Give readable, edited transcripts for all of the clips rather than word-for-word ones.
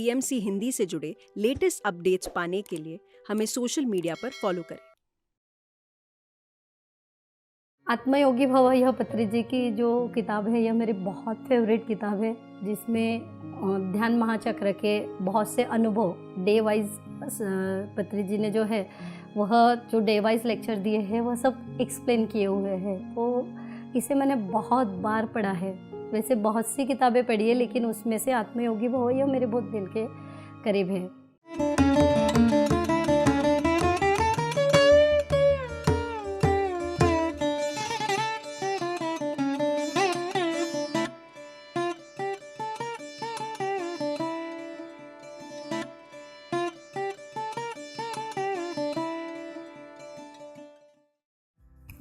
PMC Hindi से जुड़े latest updates पाने के लिए हमें सोशल मीडिया पर फॉलो करें। आत्मयोगी भव यह पत्री जी की जो किताब है, यह मेरी बहुत फेवरेट किताब है, जिसमें ध्यान महाचक्र के बहुत से अनुभव डे वाइज पत्री जी ने जो है वह जो डे वाइज लेक्चर दिए हैं वह सब एक्सप्लेन किए हुए हैं। तो इसे मैंने बहुत बार पढ़ा है। वैसे बहुत सी किताबें पढ़ी है, लेकिन उसमें से आत्मयोगी भव यह मेरे बहुत दिल के करीब है।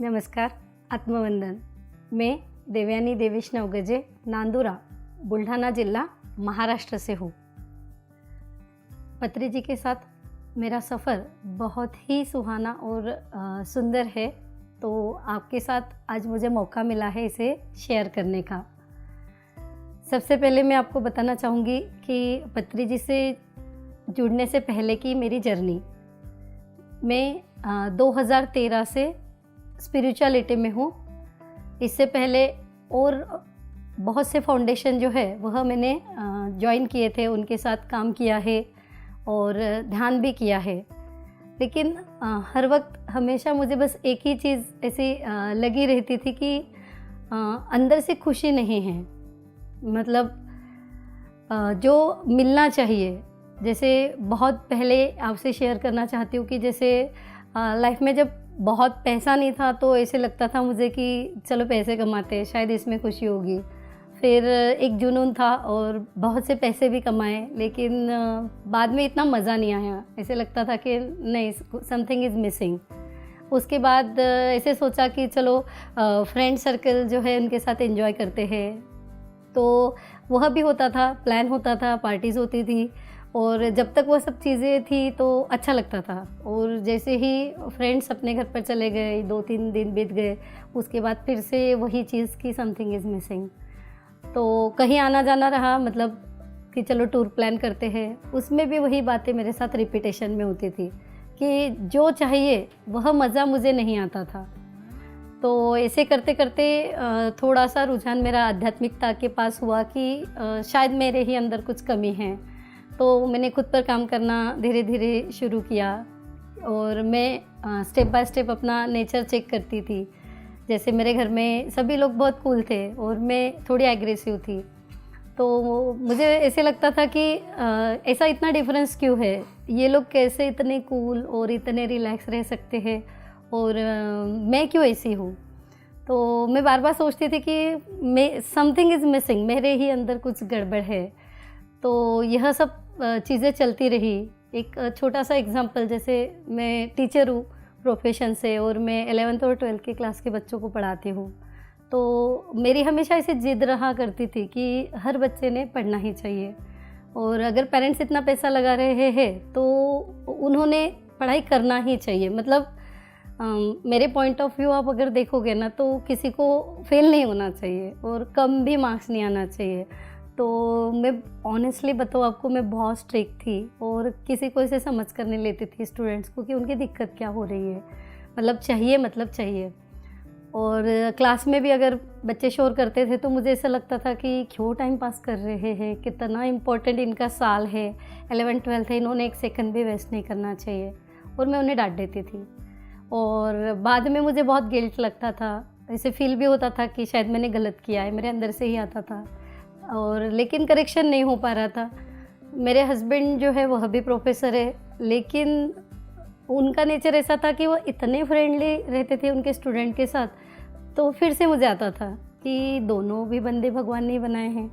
नमस्कार, आत्मवंदन। मैं देवयानी देवेश नवगजे, नांदुरा, बुल्ढाना जिला, महाराष्ट्र से हूँ। पत्री जी के साथ मेरा सफ़र बहुत ही सुहाना और सुंदर है, तो आपके साथ आज मुझे मौका मिला है इसे शेयर करने का। सबसे पहले मैं आपको बताना चाहूँगी कि पत्री जी से जुड़ने से पहले की मेरी जर्नी। मैं 2013 से स्पिरिचुअलिटी में हूँ। इससे पहले और बहुत से फाउंडेशन जो है वह मैंने ज्वाइन किए थे, उनके साथ काम किया है और ध्यान भी किया है। लेकिन हर वक्त हमेशा मुझे बस एक ही चीज़ ऐसी लगी रहती थी कि अंदर से खुशी नहीं है। मतलब जो मिलना चाहिए, जैसे बहुत पहले आपसे शेयर करना चाहती हूँ कि जैसे लाइफ में जब बहुत पैसा नहीं था तो ऐसे लगता था मुझे कि चलो पैसे कमाते हैं, शायद इसमें खुशी होगी। फिर एक जुनून था और बहुत से पैसे भी कमाए, लेकिन बाद में इतना मज़ा नहीं आया। ऐसे लगता था कि नहीं, समथिंग इज़ मिसिंग। उसके बाद ऐसे सोचा कि चलो फ्रेंड सर्कल जो है उनके साथ एंजॉय करते हैं, तो वह भी होता था, प्लान होता था, पार्टीज़ होती थी, और जब तक वो सब चीज़ें थी तो अच्छा लगता था। और जैसे ही फ्रेंड्स अपने घर पर चले गए, 2-3 दिन बीत गए, उसके बाद फिर से वही चीज़ की समथिंग इज़ मिसिंग। तो कहीं आना जाना रहा, मतलब कि चलो टूर प्लान करते हैं, उसमें भी वही बातें मेरे साथ रिपीटेशन में होती थी कि जो चाहिए वह मज़ा मुझे नहीं आता था। तो ऐसे करते करते थोड़ा सा रुझान मेरा आध्यात्मिकता के पास हुआ कि शायद मेरे ही अंदर कुछ कमी है। तो मैंने खुद पर काम करना धीरे धीरे शुरू किया और मैं स्टेप बाय स्टेप अपना नेचर चेक करती थी। जैसे मेरे घर में सभी लोग बहुत कूल थे और मैं थोड़ी एग्रेसिव थी, तो मुझे ऐसे लगता था कि ऐसा इतना डिफरेंस क्यों है, ये लोग कैसे इतने कूल और इतने रिलैक्स रह सकते हैं और मैं क्यों ऐसी हूँ। तो मैं बार बार सोचती थी कि मैं समथिंग इज़ मिसिंग, मेरे ही अंदर कुछ गड़बड़ है। तो यह सब चीज़ें चलती रही। एक छोटा सा एग्जांपल, जैसे मैं टीचर हूँ प्रोफेशन से और मैं 11th और 12th की क्लास के बच्चों को पढ़ाती हूँ। तो मेरी हमेशा ऐसी जिद रहा करती थी कि हर बच्चे ने पढ़ना ही चाहिए, और अगर पेरेंट्स इतना पैसा लगा रहे हैं तो उन्होंने पढ़ाई करना ही चाहिए। मतलब मेरे पॉइंट ऑफ व्यू आप अगर देखोगे ना, तो किसी को फेल नहीं होना चाहिए और कम भी मार्क्स नहीं आना चाहिए। तो मैं ऑनेस्टली बताऊँ आपको, मैं बहुत स्ट्रिक्ट थी और किसी को इसे समझ कर नहीं लेती थी स्टूडेंट्स को कि उनकी दिक्कत क्या हो रही है। मतलब चाहिए, मतलब चाहिए। और क्लास में भी अगर बच्चे शोर करते थे तो मुझे ऐसा लगता था कि क्यों टाइम पास कर रहे हैं, कितना इम्पोर्टेंट इनका साल है, 11th-12th है, इन्होंने एक सेकंड भी वेस्ट नहीं करना चाहिए। और मैं उन्हें डांट देती थी और बाद में मुझे बहुत गिल्ट लगता था। ऐसे फील भी होता था कि शायद मैंने गलत किया है, मेरे अंदर से ही आता था, और लेकिन करेक्शन नहीं हो पा रहा था। मेरे हस्बैंड जो है वह भी प्रोफेसर है, लेकिन उनका नेचर ऐसा था कि वो इतने फ्रेंडली रहते थे उनके स्टूडेंट के साथ। तो फिर से मुझे आता था कि दोनों भी बंदे भगवान नहीं बनाए हैं।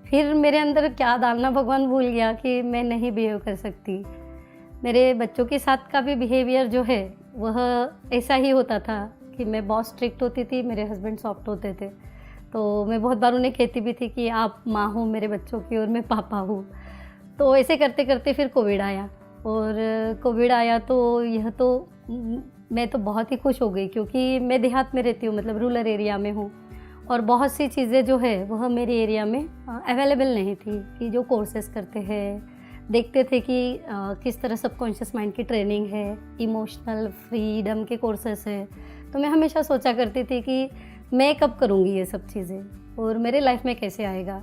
फिर मेरे अंदर क्या डालना भगवान भूल गया कि मैं नहीं बिहेव कर सकती। मेरे बच्चों के साथ का भी बिहेवियर जो है वह ऐसा ही होता था कि मैं बहुत स्ट्रिक्ट होती थी, मेरे हस्बैंड सॉफ्ट होते थे। तो मैं बहुत बार उन्हें कहती भी थी कि आप माँ हो मेरे बच्चों की और मैं पापा हूँ। तो ऐसे करते करते फिर कोविड आया, और कोविड आया तो यह तो मैं तो बहुत ही खुश हो गई, क्योंकि मैं देहात में रहती हूँ, मतलब रूरल एरिया में हूँ, और बहुत सी चीज़ें जो है वह मेरे एरिया में अवेलेबल नहीं थी कि जो कोर्सेज़ करते हैं देखते थे कि किस तरह सबकॉन्शियस माइंड की ट्रेनिंग है, इमोशनल फ्रीडम के कोर्सेस है। तो मैं हमेशा सोचा करती थी कि मैं कब करूँगी ये सब चीज़ें और मेरे लाइफ में कैसे आएगा।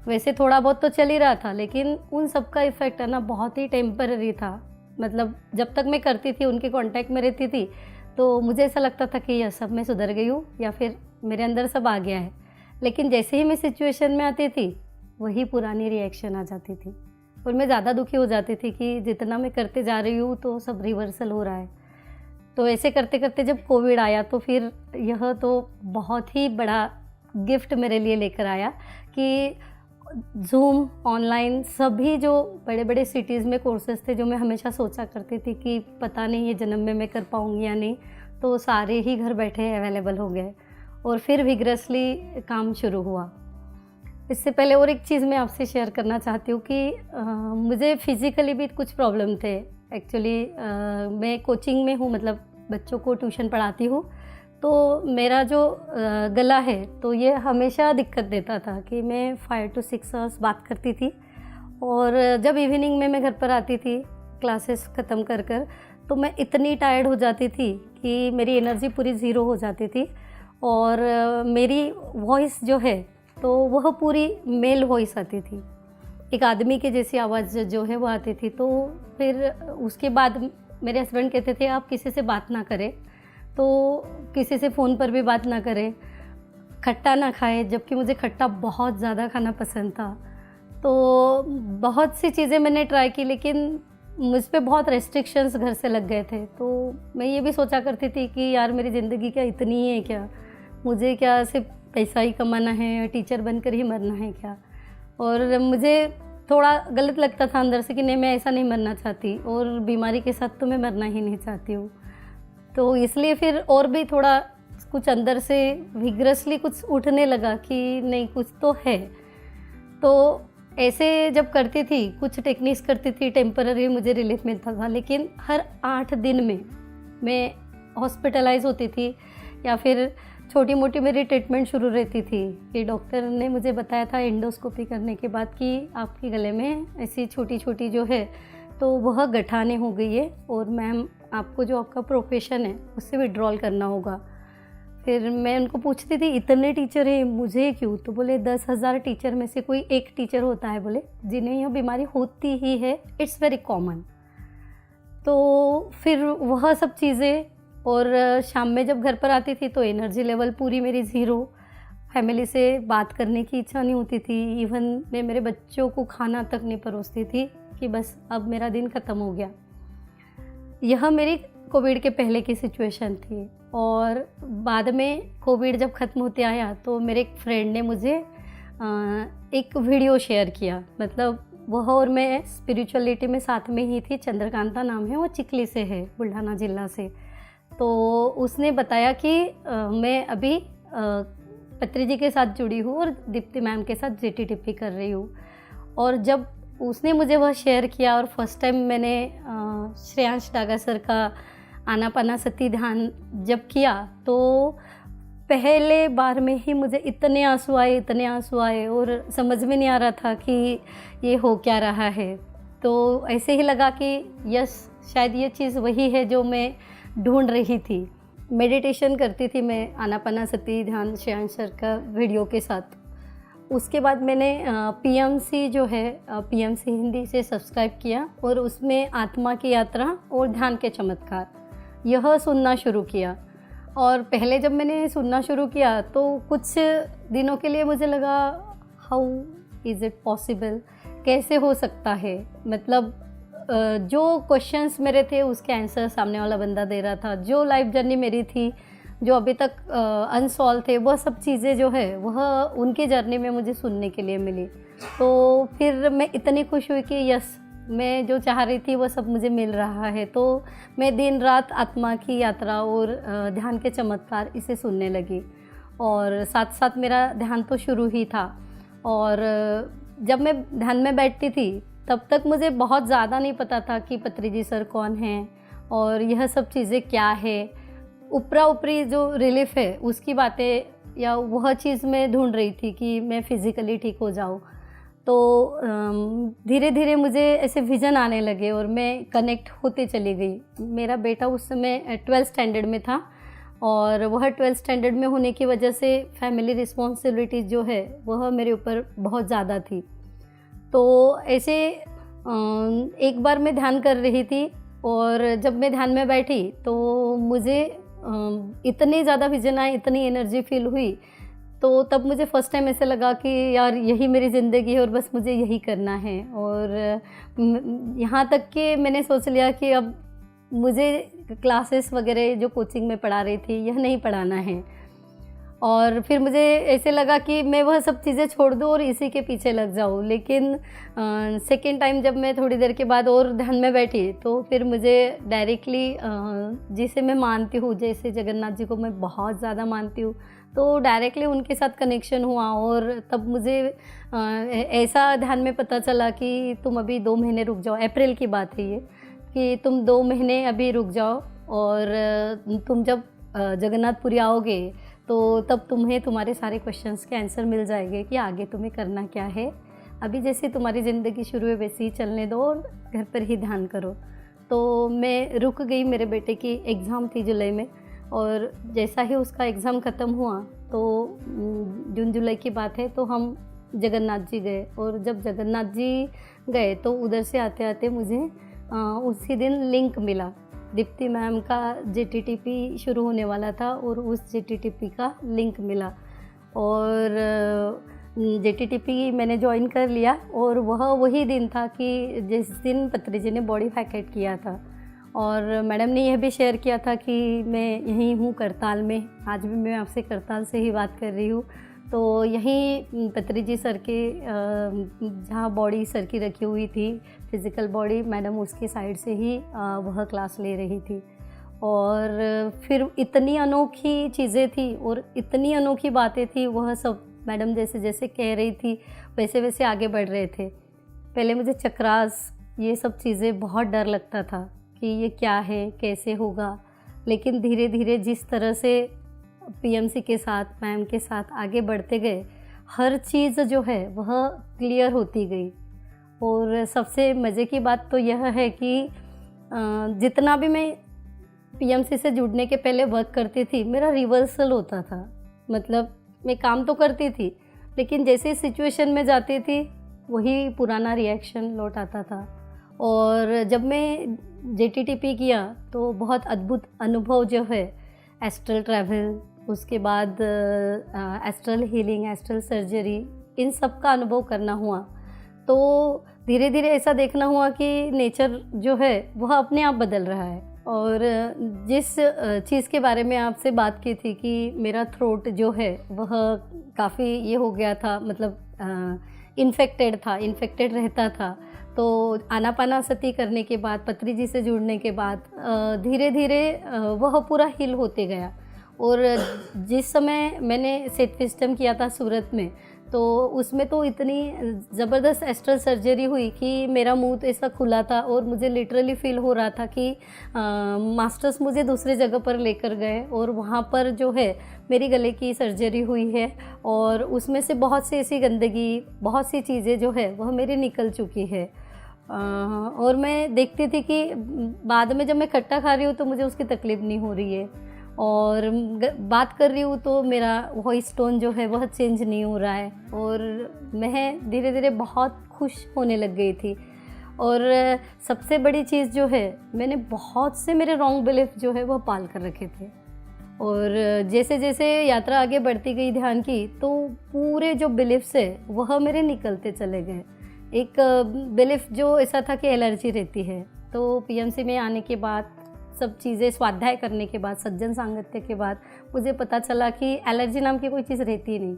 वैसे थोड़ा बहुत तो चल ही रहा था, लेकिन उन सब का इफ़ेक्ट है ना बहुत ही टेम्पररी था। मतलब जब तक मैं करती थी, उनके कांटेक्ट में रहती थी, तो मुझे ऐसा लगता था कि यह सब मैं सुधर गई हूँ या फिर मेरे अंदर सब आ गया है। लेकिन जैसे ही मैं सिचुएशन में आती थी, वही पुरानी रिएक्शन आ जाती थी और मैं ज़्यादा दुखी हो जाती थी कि जितना मैं करते जा रही हूँ तो सब रिवर्सल हो रहा है। तो ऐसे करते करते जब कोविड आया तो फिर यह तो बहुत ही बड़ा गिफ्ट मेरे लिए लेकर आया कि ज़ूम, ऑनलाइन सभी जो बड़े बड़े सिटीज़ में कोर्सेज़ थे, जो मैं हमेशा सोचा करती थी कि पता नहीं ये जन्म में मैं कर पाऊँगी या नहीं, तो सारे ही घर बैठे अवेलेबल हो गए और फिर विग्रसली काम शुरू हुआ। इससे पहले और एक चीज़ मैं आपसे शेयर करना चाहती हूँ कि मुझे फिज़िकली भी कुछ प्रॉब्लम थे। एक्चुअली मैं कोचिंग में हूँ, मतलब बच्चों को ट्यूशन पढ़ाती हूँ, तो मेरा जो गला है तो ये हमेशा दिक्कत देता था कि मैं 5 to 6 आवर्स बात करती थी और जब इवनिंग में मैं घर पर आती थी क्लासेस ख़त्म कर कर, तो मैं इतनी टायर्ड हो जाती थी कि मेरी एनर्जी पूरी ज़ीरो हो जाती थी और मेरी वॉइस जो है तो वह पूरी मेल वॉइस आती थी, एक आदमी के जैसी आवाज़ जो है वो आती थी। तो फिर उसके बाद मेरे हस्बैंड कहते थे आप किसी से बात ना करें, तो किसी से फ़ोन पर भी बात ना करें, खट्टा ना खाएं, जबकि मुझे खट्टा बहुत ज़्यादा खाना पसंद था। तो बहुत सी चीज़ें मैंने ट्राई की, लेकिन मुझ पे बहुत रेस्ट्रिक्शंस घर से लग गए थे। तो मैं ये भी सोचा करती थी कि यार मेरी ज़िंदगी क्या इतनी ही है क्या, मुझे क्या सिर्फ पैसा ही कमाना है, टीचर बनकर ही मरना है क्या। और मुझे थोड़ा गलत लगता था अंदर से कि नहीं, मैं ऐसा नहीं मरना चाहती और बीमारी के साथ तो मैं मरना ही नहीं चाहती हूँ। तो इसलिए फिर और भी थोड़ा कुछ अंदर से विग्रसली कुछ उठने लगा कि नहीं कुछ तो है। तो ऐसे जब करती थी, कुछ टेक्निक्स करती थी, टेम्पररी मुझे रिलीफ मिलता था, लेकिन हर 8 दिन में मैं हॉस्पिटलाइज होती थी या फिर छोटी मोटी मेरी ट्रीटमेंट शुरू रहती थी कि डॉक्टर ने मुझे बताया था एंडोस्कोपी करने के बाद कि आपके गले में ऐसी छोटी छोटी जो है तो वह गठाने हो गई है और मैम आपको जो आपका प्रोफेशन है उससे विड्रॉल करना होगा। फिर मैं उनको पूछती थी इतने टीचर हैं मुझे क्यों, तो बोले 10,000 टीचर में से कोई एक टीचर होता है बोले जिन्हें यह बीमारी होती ही है, इट्स वेरी कॉमन। तो फिर वह सब चीज़ें, और शाम में जब घर पर आती थी तो एनर्जी लेवल पूरी मेरी ज़ीरो, फैमिली से बात करने की इच्छा नहीं होती थी, इवन मैं मेरे बच्चों को खाना तक नहीं परोसती थी कि बस अब मेरा दिन ख़त्म हो गया। यह मेरी कोविड के पहले की सिचुएशन थी। और बाद में कोविड जब ख़त्म होते आया तो मेरे एक फ्रेंड ने मुझे एक वीडियो शेयर किया, मतलब वह और मैं स्पिरिचुअलिटी में साथ में ही थी, चंद्रकांता नाम है, वो चिखली से है, बुल्ढाना ज़िला से। तो उसने बताया कि मैं अभी पत्री जी के साथ जुड़ी हूँ और दीप्ति मैम के साथ जीटीटीपी कर रही हूँ। और जब उसने मुझे वह शेयर किया और फर्स्ट टाइम मैंने श्रेयांश डागा सर का आनापानासती ध्यान जब किया तो पहले बार में ही मुझे इतने आंसू आए और समझ में नहीं आ रहा था कि ये हो क्या रहा है। तो ऐसे ही लगा कि यस शायद ये चीज़ वही है जो मैं ढूंढ रही थी। मेडिटेशन करती थी मैं आनापानासती ध्यान श्रेयांश सर का वीडियो के साथ। उसके बाद मैंने पीएमसी जो है पीएमसी हिंदी से सब्सक्राइब किया और उसमें आत्मा की यात्रा और ध्यान के चमत्कार यह सुनना शुरू किया। और पहले जब मैंने सुनना शुरू किया तो कुछ दिनों के लिए मुझे लगा हाउ इज़ इट पॉसिबल, कैसे हो सकता है, मतलब जो क्वेश्चंस मेरे थे उसके आंसर सामने वाला बंदा दे रहा था, जो लाइफ जर्नी मेरी थी जो अभी तक अनसॉल्व थे वह सब चीज़ें जो है वह उनकी जर्नी में मुझे सुनने के लिए मिली। तो फिर मैं इतनी खुश हुई कि यस मैं जो चाह रही थी वह सब मुझे मिल रहा है। तो मैं दिन रात आत्मा की यात्रा और ध्यान के चमत्कार इसे सुनने लगी और साथ साथ मेरा ध्यान तो शुरू ही था। और जब मैं ध्यान में बैठती थी तब तक मुझे बहुत ज़्यादा नहीं पता था कि पत्री जी सर कौन हैं और यह सब चीज़ें क्या है। ऊपरा ऊपरी जो रिलीफ है उसकी बातें या वह चीज़ मैं ढूंढ रही थी कि मैं फ़िज़िकली ठीक हो जाऊँ। तो धीरे धीरे मुझे ऐसे विज़न आने लगे और मैं कनेक्ट होते चली गई। मेरा बेटा उस समय 12th स्टैंडर्ड में था और वह 12th स्टैंडर्ड में होने की वजह से फैमिली रिस्पॉन्सिबिलिटीज़ जो है वह मेरे ऊपर बहुत ज़्यादा थी। तो ऐसे एक बार मैं ध्यान कर रही थी और जब मैं ध्यान में बैठी तो मुझे इतने ज़्यादा विज़न आए, इतनी एनर्जी फील हुई, तो तब मुझे फ़र्स्ट टाइम ऐसे लगा कि यार यही मेरी ज़िंदगी है और बस मुझे यही करना है। और यहाँ तक कि मैंने सोच लिया कि अब मुझे क्लासेस वगैरह जो कोचिंग में पढ़ा रही थी यह नहीं पढ़ाना है। और फिर मुझे ऐसे लगा कि मैं वह सब चीज़ें छोड़ दूँ और इसी के पीछे लग जाऊँ। लेकिन सेकेंड टाइम जब मैं थोड़ी देर के बाद और ध्यान में बैठी तो फिर मुझे डायरेक्टली जिसे मैं मानती हूँ, जैसे जगन्नाथ जी को मैं बहुत ज़्यादा मानती हूँ, तो डायरेक्टली उनके साथ कनेक्शन हुआ। और तब मुझे ऐसा ध्यान में पता चला कि तुम अभी 2 महीने रुक जाओ। अप्रैल की बात है ये, कि तुम 2 महीने अभी रुक जाओ और तुम जब जगन्नाथपुरी आओगे तो तब तुम्हें तुम्हारे सारे क्वेश्चंस के आंसर मिल जाएंगे कि आगे तुम्हें करना क्या है। अभी जैसे तुम्हारी ज़िंदगी शुरू है वैसे ही चलने दो और घर पर ही ध्यान करो। तो मैं रुक गई। मेरे बेटे की एग्ज़ाम थी जुलाई में और जैसा ही उसका एग्ज़ाम ख़त्म हुआ तो जून जुलाई की बात है, तो हम जगन्नाथ जी गए। और जब जगन्नाथ जी गए तो उधर से आते आते मुझे उसी दिन लिंक मिला। दीप्ति मैम का JTTP शुरू होने वाला था और उस JTTP का लिंक मिला और JTTP मैंने ज्वाइन कर लिया। और वह वही दिन था कि जिस दिन पत्री जी ने बॉडी पैकेट किया था और मैडम ने यह भी शेयर किया था कि मैं यहीं हूँ करताल में। आज भी मैं आपसे करताल से ही बात कर रही हूँ। तो यहीं पत्री जी सर के जहाँ बॉडी सर की रखी हुई थी, फिज़िकल बॉडी, मैडम उसके साइड से ही वह क्लास ले रही थी। और फिर इतनी अनोखी चीज़ें थी और इतनी अनोखी बातें थी। वह सब मैडम जैसे जैसे कह रही थी वैसे वैसे आगे बढ़ रहे थे। पहले मुझे चक्रास, ये सब चीज़ें बहुत डर लगता था कि ये क्या है, कैसे होगा। लेकिन धीरे धीरे जिस तरह से PMC के साथ, मैम के साथ आगे बढ़ते गए, हर चीज़ जो है वह क्लियर होती गई। और सबसे मज़े की बात तो यह है कि जितना भी मैं PMC से जुड़ने के पहले वर्क करती थी, मेरा रिवर्सल होता था। मतलब मैं काम तो करती थी लेकिन जैसे सिचुएशन में जाती थी वही पुराना रिएक्शन लौट आता था। और जब मैं JTTP किया तो बहुत अद्भुत अनुभव जो है, एस्ट्रल ट्रैवल, उसके बाद एस्ट्रल हीलिंग, एस्ट्रल सर्जरी, इन सब का अनुभव करना हुआ। तो धीरे धीरे ऐसा देखना हुआ कि नेचर जो है वह अपने आप बदल रहा है। और जिस चीज़ के बारे में आपसे बात की थी कि मेरा थ्रोट जो है वह काफ़ी ये हो गया था, मतलब इन्फेक्टेड रहता था। तो आनापानासती करने के बाद, पत्री जी से जुड़ने के बाद धीरे धीरे वह पूरा हील होते गया। और जिस समय मैंने सेट सिस्टम किया था सूरत में, तो उसमें तो इतनी ज़बरदस्त एस्ट्रल सर्जरी हुई कि मेरा मुंह तो ऐसा खुला था और मुझे लिटरली फील हो रहा था कि मास्टर्स मुझे दूसरे जगह पर लेकर गए और वहाँ पर जो है मेरी गले की सर्जरी हुई है और उसमें से बहुत सी ऐसी गंदगी, बहुत सी चीज़ें जो है वह मेरी निकल चुकी है। और मैं देखती थी कि बाद में जब मैं खट्टा खा रही हूँ तो मुझे उसकी तकलीफ़ नहीं हो रही है, और बात कर रही हूँ तो मेरा वॉइस टोन जो है वह चेंज नहीं हो रहा है। और मैं धीरे धीरे बहुत खुश होने लग गई थी। और सबसे बड़ी चीज़ जो है, मैंने बहुत से मेरे रॉन्ग बिलीफ जो है वह पाल कर रखे थे। और जैसे जैसे यात्रा आगे बढ़ती गई ध्यान की, तो पूरे जो बिलीफ्स है वह मेरे निकलते चले गए। एक बिलीफ जो ऐसा था कि एलर्जी रहती है, तो PMC में आने के बाद, सब चीज़ें स्वाध्याय करने के बाद, सज्जन सांगत्य के बाद मुझे पता चला कि एलर्जी नाम की कोई चीज़ रहती नहीं।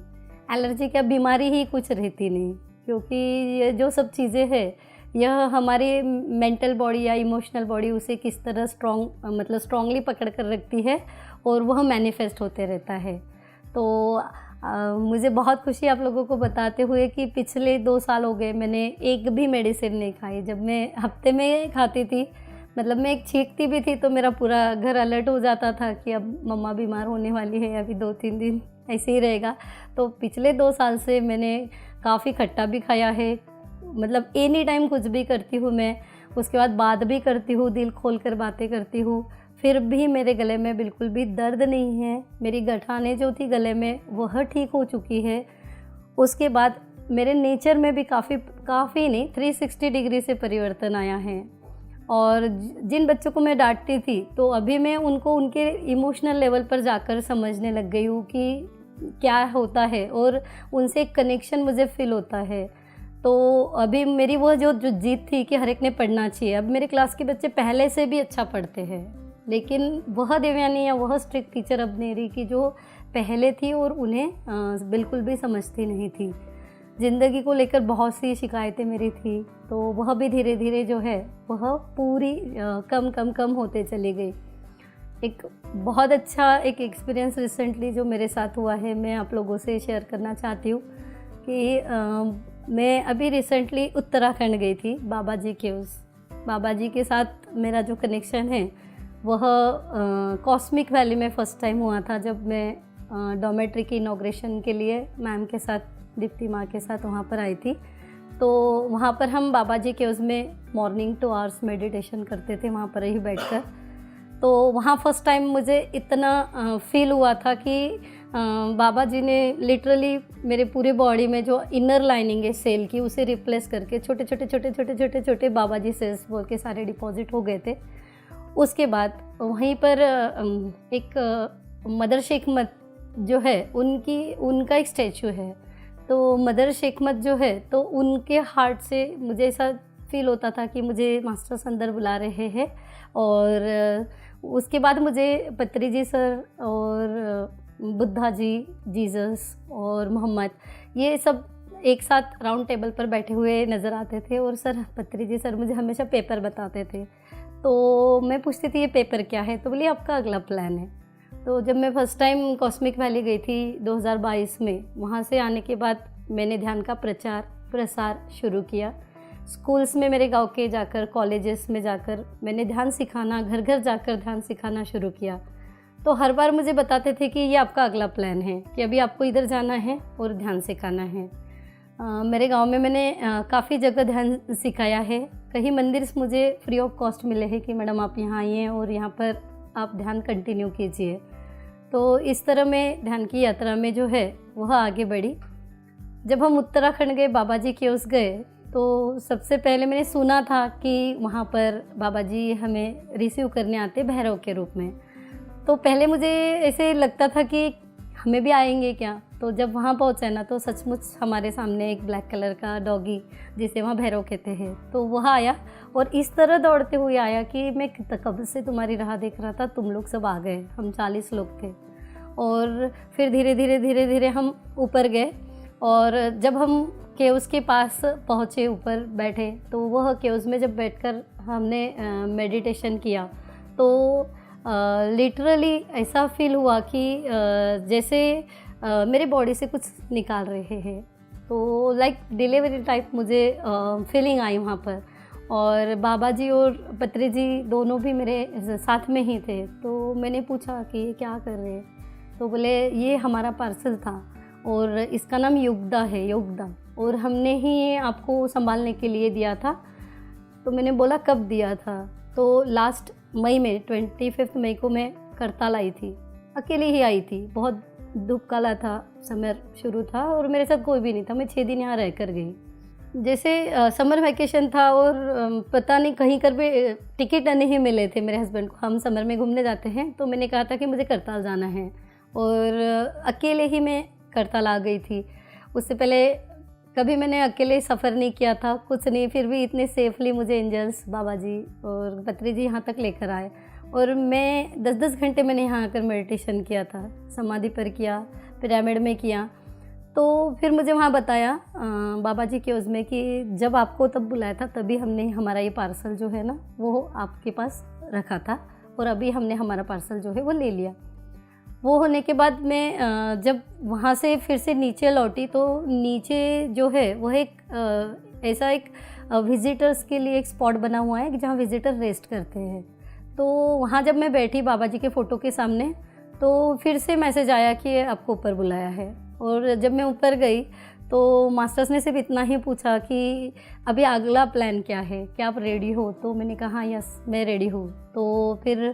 एलर्जी क्या, बीमारी ही कुछ रहती नहीं, क्योंकि ये जो सब चीज़ें हैं यह हमारी मेंटल बॉडी या इमोशनल बॉडी उसे किस तरह स्ट्रॉन्गली पकड़ कर रखती है और वह मैनिफेस्ट होते रहता है। तो मुझे बहुत खुशी आप लोगों को बताते हुए कि पिछले 2 साल हो गए मैंने एक भी मेडिसिन नहीं खाई। जब मैं हफ्ते में खाती थी, मतलब मैं एक छींकती भी थी तो मेरा पूरा घर अलर्ट हो जाता था कि अब मम्मा बीमार होने वाली है, अभी 2-3 दिन ऐसे ही रहेगा। तो पिछले 2 साल से मैंने काफ़ी खट्टा भी खाया है, मतलब एनी टाइम कुछ भी करती हूँ मैं, उसके बाद बात भी करती हूँ, दिल खोल कर बातें करती हूँ, फिर भी मेरे गले में बिल्कुल भी दर्द नहीं है। मेरी गठाने जो थी गले में वह ठीक हो चुकी है। उसके बाद मेरे नेचर में भी काफ़ी नहीं 360 डिग्री से परिवर्तन आया है। और जिन बच्चों को मैं डांटती थी तो अभी मैं उनको उनके इमोशनल लेवल पर जाकर समझने लग गई हूँ कि क्या होता है, और उनसे एक कनेक्शन मुझे फील होता है। तो अभी मेरी वो जो जीत थी कि हर एक ने पढ़ना चाहिए, अब मेरे क्लास के बच्चे पहले से भी अच्छा पढ़ते हैं, लेकिन वह देवयानी या वह स्ट्रिक्ट टीचर अब नहीं रही कि जो पहले थी और उन्हें बिल्कुल भी समझती नहीं थी। ज़िंदगी को लेकर बहुत सी शिकायतें मेरी थी, तो वह भी धीरे धीरे जो है वह पूरी कम होते चली गई। एक बहुत अच्छा एक एक्सपीरियंस रिसेंटली जो मेरे साथ हुआ है, मैं आप लोगों से शेयर करना चाहती हूँ कि मैं अभी रिसेंटली उत्तराखंड गई थी बाबा जी के बाबा जी के साथ मेरा जो कनेक्शन है वह कॉस्मिक वैली में फ़र्स्ट टाइम हुआ था, जब मैं डॉमेट्री की इनॉग्रेशन के लिए मैम के साथ, दीप्ति माँ के साथ वहाँ पर आई थी। तो वहाँ पर हम बाबा जी के उसमें मॉर्निंग 2 आवर्स मेडिटेशन करते थे वहाँ पर ही बैठकर। तो वहाँ फ़र्स्ट टाइम मुझे इतना फील हुआ था कि बाबा जी ने लिटरली मेरे पूरे बॉडी में जो इनर लाइनिंग है सेल की उसे रिप्लेस करके छोटे बाबा जी सेल्स बोल के सारे डिपॉजिट हो गए थे। उसके बाद वहीं पर एक मदर शेख मत जो है उनका एक स्टैचू है, तो मदर शेख मत जो है तो उनके हार्ट से मुझे ऐसा फील होता था कि मुझे मास्टर्स अंदर बुला रहे हैं। और उसके बाद मुझे पत्री जी सर और बुद्धा जी, जीसस और मोहम्मद, ये सब एक साथ राउंड टेबल पर बैठे हुए नज़र आते थे। और सर पत्री जी सर मुझे हमेशा पेपर बताते थे, तो मैं पूछती थी ये पेपर क्या है, तो बोली आपका अगला प्लान है। तो जब मैं फ़र्स्ट टाइम कॉस्मिक वैली गई थी 2022 में, वहाँ से आने के बाद मैंने ध्यान का प्रचार प्रसार शुरू किया। स्कूल्स में मेरे गांव के जाकर, कॉलेजेस में जाकर मैंने ध्यान सिखाना, घर घर जाकर ध्यान सिखाना शुरू किया। तो हर बार मुझे बताते थे कि ये आपका अगला प्लान है, कि अभी आपको इधर जाना है और ध्यान सिखाना है। मेरे गांव में मैंने काफ़ी जगह ध्यान सिखाया है। कई मंदिर मुझे फ्री ऑफ कॉस्ट मिले हैं कि मैडम आप यहाँ आइए और यहाँ पर आप ध्यान कंटिन्यू कीजिए। तो इस तरह मैं ध्यान की यात्रा में जो है वह आगे बढ़ी। जब हम उत्तराखंड गए, बाबा जी के उस गए, तो सबसे पहले मैंने सुना था कि वहाँ पर बाबा जी हमें रिसीव करने आते भैरव के रूप में। तो पहले मुझे ऐसे लगता था कि हमें भी आएंगे क्या। तो जब वहाँ पहुँचे ना, तो सचमुच हमारे सामने एक ब्लैक कलर का डॉगी, जिसे वहाँ भैरव कहते हैं, तो वह आया और इस तरह दौड़ते हुए आया कि मैं कब से तुम्हारी राह देख रहा था, तुम लोग सब आ गए। हम 40 लोग थे। और फिर धीरे धीरे हम ऊपर गए, और जब हम केव्स के पास पहुँचे, ऊपर बैठे, तो वह केव्स में जब बैठकर हमने मेडिटेशन किया, तो लिटरली ऐसा फील हुआ कि जैसे मेरे बॉडी से कुछ निकाल रहे हैं। तो लाइक डिलीवरी टाइप मुझे फीलिंग आई वहाँ पर। और बाबा जी और पत्री जी दोनों भी मेरे साथ में ही थे। तो मैंने पूछा कि ये क्या कर रहे हैं, तो बोले ये हमारा पार्सल था और इसका नाम योगदा है, योगदा, और हमने ही ये आपको संभालने के लिए दिया था। तो मैंने बोला कब दिया था, तो लास्ट मई में 25 मई को मैं करताल आई थी, अकेले ही आई थी। बहुत धूप काला था, समर शुरू था और मेरे साथ कोई भी नहीं था। मैं 6 दिन यहाँ रह कर गई। जैसे समर वैकेशन था और पता नहीं कहीं कर भी टिकट नहीं मिले थे मेरे हस्बैंड को। हम समर में घूमने जाते हैं, तो मैंने कहा था कि मुझे करताल जाना है, और अकेले ही मैं करताल आ गई थी। उससे पहले कभी मैंने अकेले सफ़र नहीं किया था, कुछ नहीं, फिर भी इतने सेफली मुझे एंजल्स, बाबा जी और पत्री जी यहाँ तक लेकर आए। और मैं 10-10 घंटे मैंने यहाँ आकर मेडिटेशन किया था, समाधि पर किया, पिरामिड में किया। तो फिर मुझे वहाँ बताया बाबा जी के उसमें कि जब आपको तब बुलाया था, तभी हमने हमारा ये पार्सल जो है ना वो आपके पास रखा था, और अभी हमने हमारा पार्सल जो है वो ले लिया। वो होने के बाद मैं जब वहाँ से फिर से नीचे लौटी, तो नीचे जो है वह एक ऐसा एक विज़िटर्स के लिए एक स्पॉट बना हुआ है कि जहाँ विज़िटर रेस्ट करते हैं। तो वहाँ जब मैं बैठी बाबा जी के फ़ोटो के सामने, तो फिर से मैसेज आया कि आपको ऊपर बुलाया है। और जब मैं ऊपर गई तो मास्टर्स ने सिर्फ इतना ही पूछा कि अभी अगला प्लान क्या है, क्या आप रेडी हो? तो मैंने कहा हाँ यस मैं रेडी हूँ। तो फिर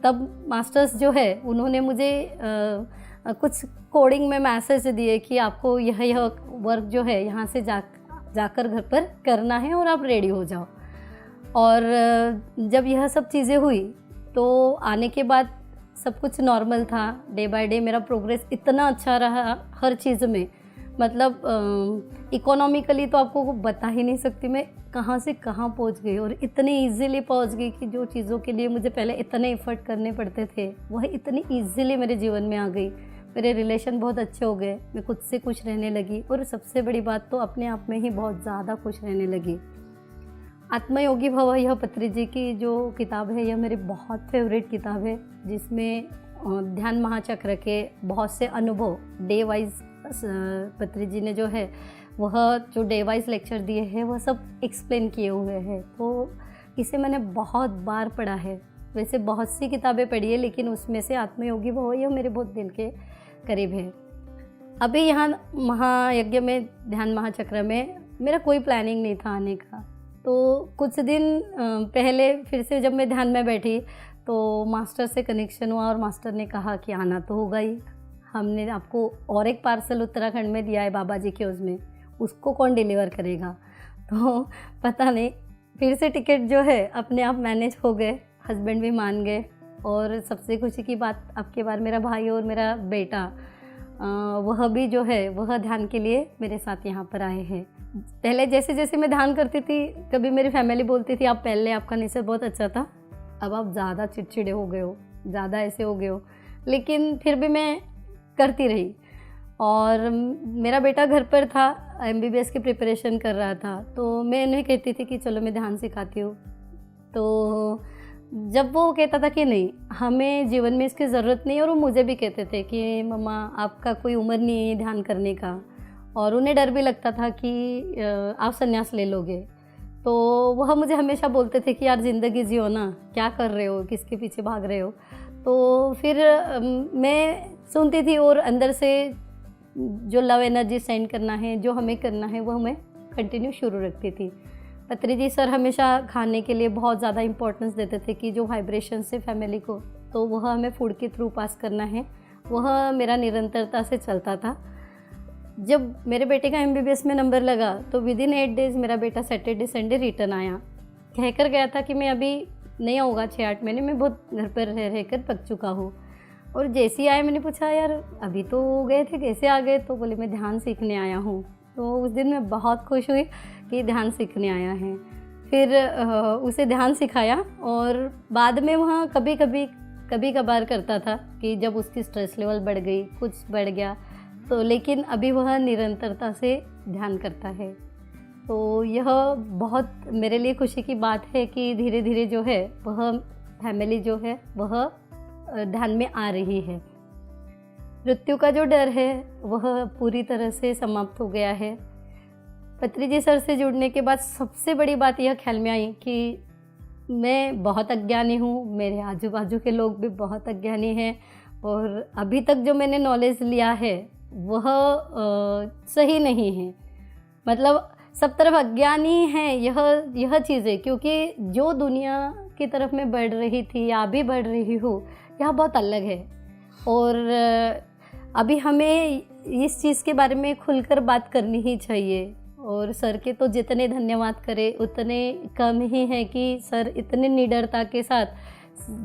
तब मास्टर्स जो है उन्होंने मुझे कुछ कोडिंग में मैसेज दिए कि आपको यह वर्क जो है यहाँ से जाकर घर पर करना है और आप रेडी हो जाओ। और जब यह सब चीज़ें हुई तो आने के बाद सब कुछ नॉर्मल था। डे बाय डे मेरा प्रोग्रेस इतना अच्छा रहा हर चीज़ में, मतलब इकोनॉमिकली तो आपको बता ही नहीं सकती मैं कहाँ से कहाँ पहुँच गई, और इतनी इजीली पहुँच गई कि जो चीज़ों के लिए मुझे पहले इतने एफर्ट करने पड़ते थे वह इतनी इजीली मेरे जीवन में आ गई। मेरे रिलेशन बहुत अच्छे हो गए, मैं खुद से खुश रहने लगी, और सबसे बड़ी बात तो अपने आप में ही बहुत ज़्यादा खुश रहने लगी। आत्मयोगी भव यह पत्री जी की जो किताब है यह मेरी बहुत फेवरेट किताब है, जिसमें ध्यान महाचक्र के बहुत से अनुभव डे वाइज पत्री जी ने जो है वह जो डे वाइज लेक्चर दिए हैं वह सब एक्सप्लेन किए हुए हैं। तो इसे मैंने बहुत बार पढ़ा है। वैसे बहुत सी किताबें पढ़ी है लेकिन उसमें से आत्मयोगी भव यह मेरे बहुत दिल के करीब है। अभी यहाँ महायज्ञ में ध्यान महाचक्र में मेरा कोई प्लानिंग नहीं था आने का। तो कुछ दिन पहले फिर से जब मैं ध्यान में बैठी तो मास्टर से कनेक्शन हुआ और मास्टर ने कहा कि आना तो होगा ही, हमने आपको और एक पार्सल उत्तराखंड में दिया है बाबा जी के उसमें, उसको कौन डिलीवर करेगा। तो पता नहीं फिर से टिकट जो है अपने आप मैनेज हो गए, हस्बैंड भी मान गए। और सबसे खुशी की बात आपके बार मेरा भाई और मेरा बेटा वह भी जो है वह ध्यान के लिए मेरे साथ यहाँ पर आए हैं। पहले जैसे जैसे मैं ध्यान करती थी कभी मेरी फैमिली बोलती थी आप पहले आपका नेचर बहुत अच्छा था, अब आप ज़्यादा चिड़चिड़े हो गए हो, ज़्यादा ऐसे हो गए हो, लेकिन फिर भी मैं करती रही। और मेरा बेटा घर पर था, MBBS की प्रिपरेशन कर रहा था, तो मैं उन्हें कहती थी कि चलो मैं ध्यान सिखाती हूँ। तो जब वो कहता था कि नहीं हमें जीवन में इसकी ज़रूरत नहीं, और वो मुझे भी कहते थे कि मम्मा आपका कोई उम्र नहीं है ध्यान करने का, और उन्हें डर भी लगता था कि आप संन्यास ले लोगे। तो वह मुझे हमेशा बोलते थे कि यार ज़िंदगी जियो ना, क्या कर रहे हो, किसके पीछे भाग रहे हो। तो फिर मैं सुनती थी और अंदर से जो लव एनर्जी सेंड करना है, जो हमें करना है, वो मैं कंटिन्यू शुरू रखती थी। पत्री जी सर हमेशा खाने के लिए बहुत ज़्यादा इम्पोर्टेंस देते थे कि जो वाइब्रेशन से फैमिली को, तो वह हमें फूड के थ्रू पास करना है, वह मेरा निरंतरता से चलता था। जब मेरे बेटे का MBBS में नंबर लगा तो विदिन 8 डेज़ मेरा बेटा सैटरडे संडे रिटर्न आया, कहकर गया था कि मैं अभी नहीं आऊँगा 6-8 महीने, मैं बहुत घर पर रह कर पक चुका हूँ। और जैसे ही आए मैंने पूछा यार अभी तो गए थे कैसे आ गए, तो बोले मैं ध्यान सीखने आया हूँ। तो उस दिन मैं बहुत खुश हुई कि ध्यान सीखने आया है। फिर उसे ध्यान सिखाया, और बाद में वहाँ कभी कभार करता था कि जब उसकी स्ट्रेस लेवल बढ़ गई, कुछ बढ़ गया, तो लेकिन अभी वह निरंतरता से ध्यान करता है। तो यह बहुत मेरे लिए खुशी की बात है कि धीरे धीरे जो है वह फैमिली जो है वह ध्यान में आ रही है। मृत्यु का जो डर है वह पूरी तरह से समाप्त हो गया है। पत्री जी सर से जुड़ने के बाद सबसे बड़ी बात यह ख्याल में आई कि मैं बहुत अज्ञानी हूँ, मेरे आजू बाजू के लोग भी बहुत अज्ञानी हैं, और अभी तक जो मैंने नॉलेज लिया है वह सही नहीं है। मतलब सब तरफ अज्ञानी है यह चीज़ें, क्योंकि जो दुनिया की तरफ मैं बढ़ रही थी या अभी बढ़ रही हूँ यह बहुत अलग है। और अभी हमें इस चीज़ के बारे में खुलकर बात करनी ही चाहिए। और सर के तो जितने धन्यवाद करें उतने कम ही है कि सर इतने निडरता के साथ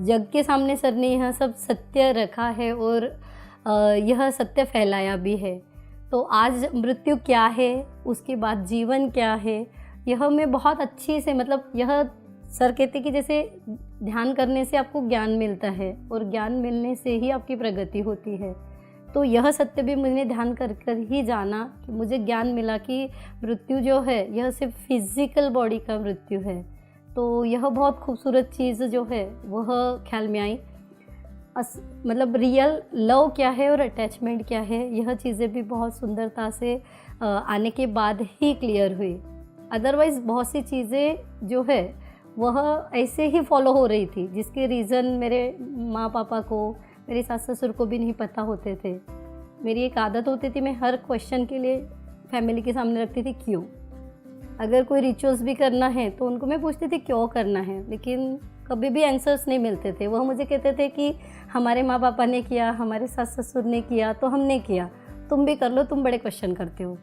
जग के सामने सर ने यह सब सत्य रखा है और यह सत्य फैलाया भी है। तो आज मृत्यु क्या है, उसके बाद जीवन क्या है, यह मैं बहुत अच्छी से, मतलब यह सर कहते कि जैसे ध्यान करने से आपको ज्ञान मिलता है और ज्ञान मिलने से ही आपकी प्रगति होती है। तो यह सत्य भी मैंने ध्यान कर कर ही जाना कि मुझे ज्ञान मिला कि मृत्यु जो है यह सिर्फ फिजिकल बॉडी का मृत्यु है। तो यह बहुत खूबसूरत चीज़ जो है वह ख्याल में आई। मतलब रियल लव क्या है और अटैचमेंट क्या है, यह चीज़ें भी बहुत सुंदरता से आने के बाद ही क्लियर हुई। अदरवाइज़ बहुत सी चीज़ें जो है वह ऐसे ही फॉलो हो रही थी जिसके रीज़न मेरे माँ पापा को, मेरे सास ससुर को भी नहीं पता होते थे। मेरी एक आदत होती थी, मैं हर क्वेश्चन के लिए फैमिली के सामने रखती थी क्यों। अगर कोई रिचुअल्स भी करना है तो उनको मैं पूछती थी क्यों करना है, लेकिन कभी भी आंसर्स नहीं मिलते थे। वह मुझे कहते थे कि हमारे माँ पापा ने किया, हमारे सास ससुर ने किया तो हमने किया, तुम भी कर लो, तुम बड़े क्वेश्चन करते हो।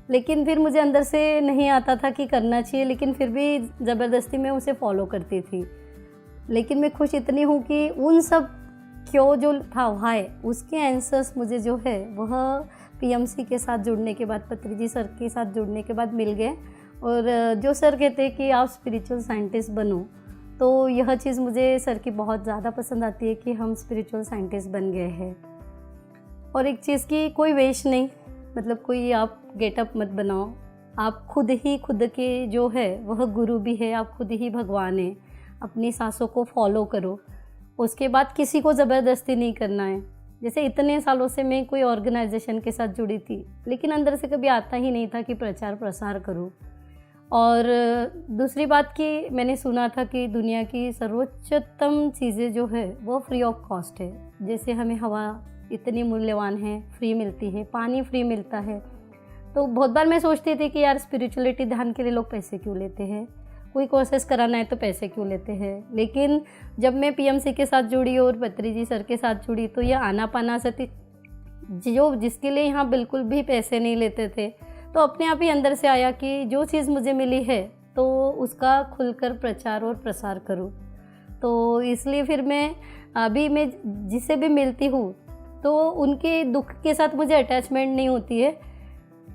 लेकिन फिर मुझे अंदर से नहीं आता था कि करना चाहिए, लेकिन फिर भी ज़बरदस्ती मैं उसे फॉलो करती थी। लेकिन मैं खुश इतनी हूँ कि उन सब क्यों जो था व्हाई, उसके आंसर्स मुझे जो है वह पीएमसी के साथ जुड़ने के बाद, पत्रिजी सर के साथ जुड़ने के बाद मिल गए। और जो सर कहते हैं कि आप स्पिरिचुअल साइंटिस्ट बनो, तो यह चीज़ मुझे सर की बहुत ज़्यादा पसंद आती है कि हम स्पिरिचुअल साइंटिस्ट बन गए हैं। और एक चीज़ की कोई वेश नहीं, मतलब कोई आप गेटअप मत बनाओ, आप खुद ही खुद के जो है वह गुरु भी है, आप खुद ही भगवान हैं। अपनी सांसों को फॉलो करो, उसके बाद किसी को ज़बरदस्ती नहीं करना है। जैसे इतने सालों से मैं कोई ऑर्गेनाइजेशन के साथ जुड़ी थी, लेकिन अंदर से कभी आता ही नहीं था कि प्रचार प्रसार करूं। और दूसरी बात कि मैंने सुना था कि दुनिया की सर्वोच्चतम चीज़ें जो है वो फ्री ऑफ कॉस्ट है। जैसे हमें हवा इतनी मूल्यवान है, फ्री मिलती है, पानी फ्री मिलता है। तो बहुत बार मैं सोचती थी कि यार स्पिरिचुअलिटी ध्यान के लिए लोग पैसे क्यों लेते हैं, कोई कोर्सेस कराना है तो पैसे क्यों लेते हैं। लेकिन जब मैं पीएमसी के साथ जुड़ी और पत्रिजी सर के साथ जुड़ी तो यह आनापाना सती जो जिसके लिए यहाँ बिल्कुल भी पैसे नहीं लेते थे, तो अपने आप ही अंदर से आया कि जो चीज़ मुझे मिली है तो उसका खुलकर प्रचार और प्रसार करूँ। तो इसलिए फिर मैं जिसे भी मिलती हूँ तो उनके दुख के साथ मुझे अटैचमेंट नहीं होती है,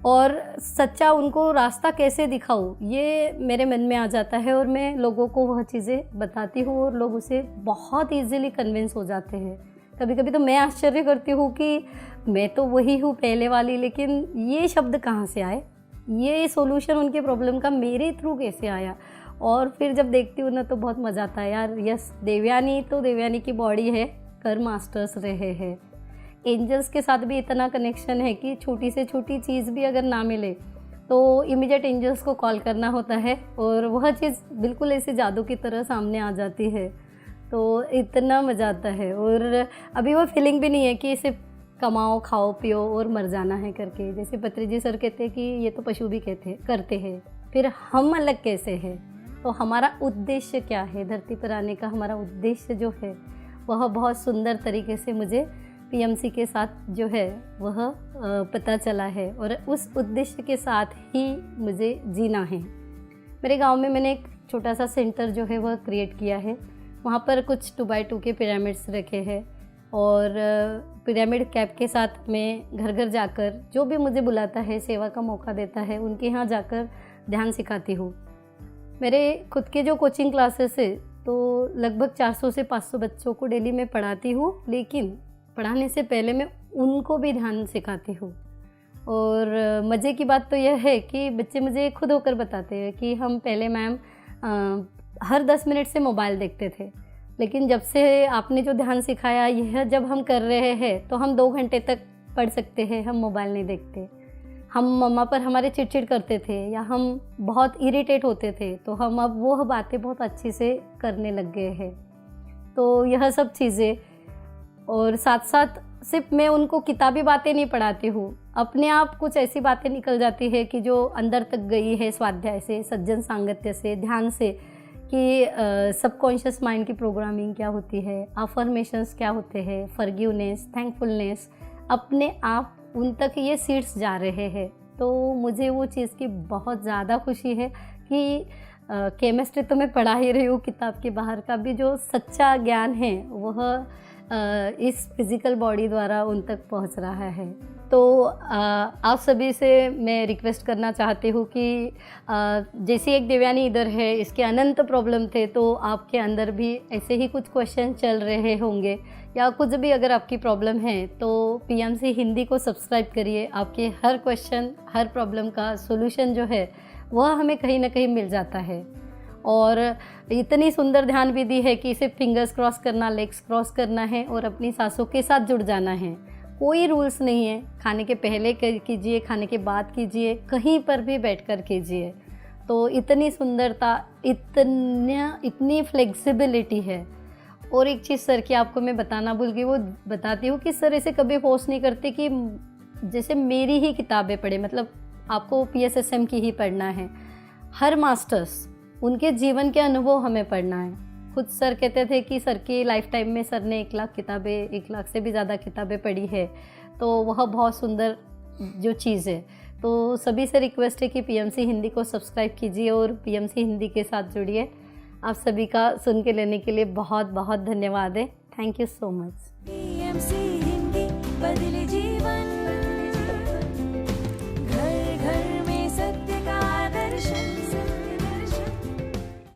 और सच्चा उनको रास्ता कैसे दिखाऊँ ये मेरे मन में आ जाता है, और मैं लोगों को वह चीज़ें बताती हूँ और लोग उसे बहुत इजीली कन्विंस हो जाते हैं। कभी कभी तो मैं आश्चर्य करती हूँ कि मैं तो वही हूँ पहले वाली, लेकिन ये शब्द कहाँ से आए, ये सॉल्यूशन उनके प्रॉब्लम का मेरे थ्रू कैसे आया। और फिर जब देखती हूँ ना तो बहुत मज़ा आता है यार। यस, देवयानी की बॉडी है, कर मास्टर्स रहे हैं। एंजल्स के साथ भी इतना कनेक्शन है कि छोटी से छोटी चीज़ भी अगर ना मिले तो इमीडिएट एंजल्स को कॉल करना होता है और वह चीज़ बिल्कुल ऐसे जादू की तरह सामने आ जाती है। तो इतना मज़ा आता है, और अभी वो फीलिंग भी नहीं है कि सिर्फ कमाओ, खाओ, पियो और मर जाना है करके। जैसे पत्रिजी सर कहते हैं कि ये तो पशु भी करते हैं, फिर हम अलग कैसे हैं। तो हमारा उद्देश्य क्या है, धरती पर आने का हमारा उद्देश्य जो है वह बहुत सुंदर तरीके से मुझे पीएमसी के साथ जो है वह पता चला है, और उस उद्देश्य के साथ ही मुझे जीना है। मेरे गांव में मैंने एक छोटा सा सेंटर जो है वह क्रिएट किया है। वहाँ पर कुछ 2x2 के पिरामिड्स रखे हैं, और पिरामिड कैप के साथ मैं घर घर जाकर जो भी मुझे बुलाता है, सेवा का मौका देता है, उनके यहाँ जाकर ध्यान सिखाती हूँ। मेरे खुद के जो कोचिंग क्लासेस है तो लगभग 400 से 500 बच्चों को डेली मैं पढ़ाती हूँ, लेकिन पढ़ाने से पहले मैं उनको भी ध्यान सिखाती हूँ। और मज़े की बात तो यह है कि बच्चे मुझे खुद होकर बताते हैं कि हम पहले मैम हर 10 मिनट से मोबाइल देखते थे, लेकिन जब से आपने जो ध्यान सिखाया यह जब हम कर रहे हैं तो हम 2 घंटे तक पढ़ सकते हैं, हम मोबाइल नहीं देखते। हम मम्मा पर हमारे चिड़चिड़ करते थे या हम बहुत इरिटेट होते थे, तो हम अब वो बातें बहुत अच्छी से करने लग गए हैं। तो यह सब चीज़ें, और साथ साथ सिर्फ मैं उनको किताबी बातें नहीं पढ़ाती हूँ, अपने आप कुछ ऐसी बातें निकल जाती है कि जो अंदर तक गई है स्वाध्याय से, सज्जन सांगत्य से, ध्यान से, कि सबकॉन्शियस माइंड की प्रोग्रामिंग क्या होती है, अफर्मेशंस क्या होते हैं, फॉरगिवनेस, थैंकफुलनेस, अपने आप उन तक ये सीड्स जा रहे हैं। तो मुझे वो चीज़ की बहुत ज़्यादा खुशी है कि केमिस्ट्री तो मैं पढ़ा ही रही हूँ, किताब के बाहर का भी जो सच्चा ज्ञान है वह इस फिज़िकल बॉडी द्वारा उन तक पहुंच रहा है। तो आप सभी से मैं रिक्वेस्ट करना चाहती हूँ कि जैसे एक देवयानी इधर है, इसके अनंत प्रॉब्लम थे, तो आपके अंदर भी ऐसे ही कुछ क्वेश्चन चल रहे होंगे, या कुछ भी अगर आपकी प्रॉब्लम है तो पीएमसी हिंदी को सब्सक्राइब करिए। आपके हर क्वेश्चन, हर प्रॉब्लम का सोल्यूशन जो है वह हमें कहीं ना कहीं मिल जाता है। और इतनी सुंदर ध्यान विधि है कि इसे फिंगर्स क्रॉस करना, लेग्स क्रॉस करना है और अपनी सांसों के साथ जुड़ जाना है। कोई रूल्स नहीं है, खाने के पहले कीजिए, खाने के बाद कीजिए, कहीं पर भी बैठकर कीजिए। तो इतनी सुंदरता, इतनी फ्लेक्सिबिलिटी है। और एक चीज़ सर की आपको मैं बताना भूल गई, वो बताती हूँ कि सर ऐसे कभी फोर्स नहीं करते कि जैसे मेरी ही किताबें पढ़े, मतलब आपको PSSM की ही पढ़ना है। हर मास्टर्स उनके जीवन के अनुभव हमें पढ़ना है। खुद सर कहते थे कि सर की लाइफ टाइम में सर ने 1 लाख किताबें, 1 लाख से भी ज़्यादा किताबें पढ़ी है, तो वह बहुत सुंदर जो चीज़ है। तो सभी से रिक्वेस्ट है कि PMC हिंदी को सब्सक्राइब कीजिए और PMC हिंदी के साथ जुड़िए। आप सभी का सुन के लेने के लिए बहुत बहुत धन्यवाद है। Thank you so much. PMC Hindi बदले जीवन।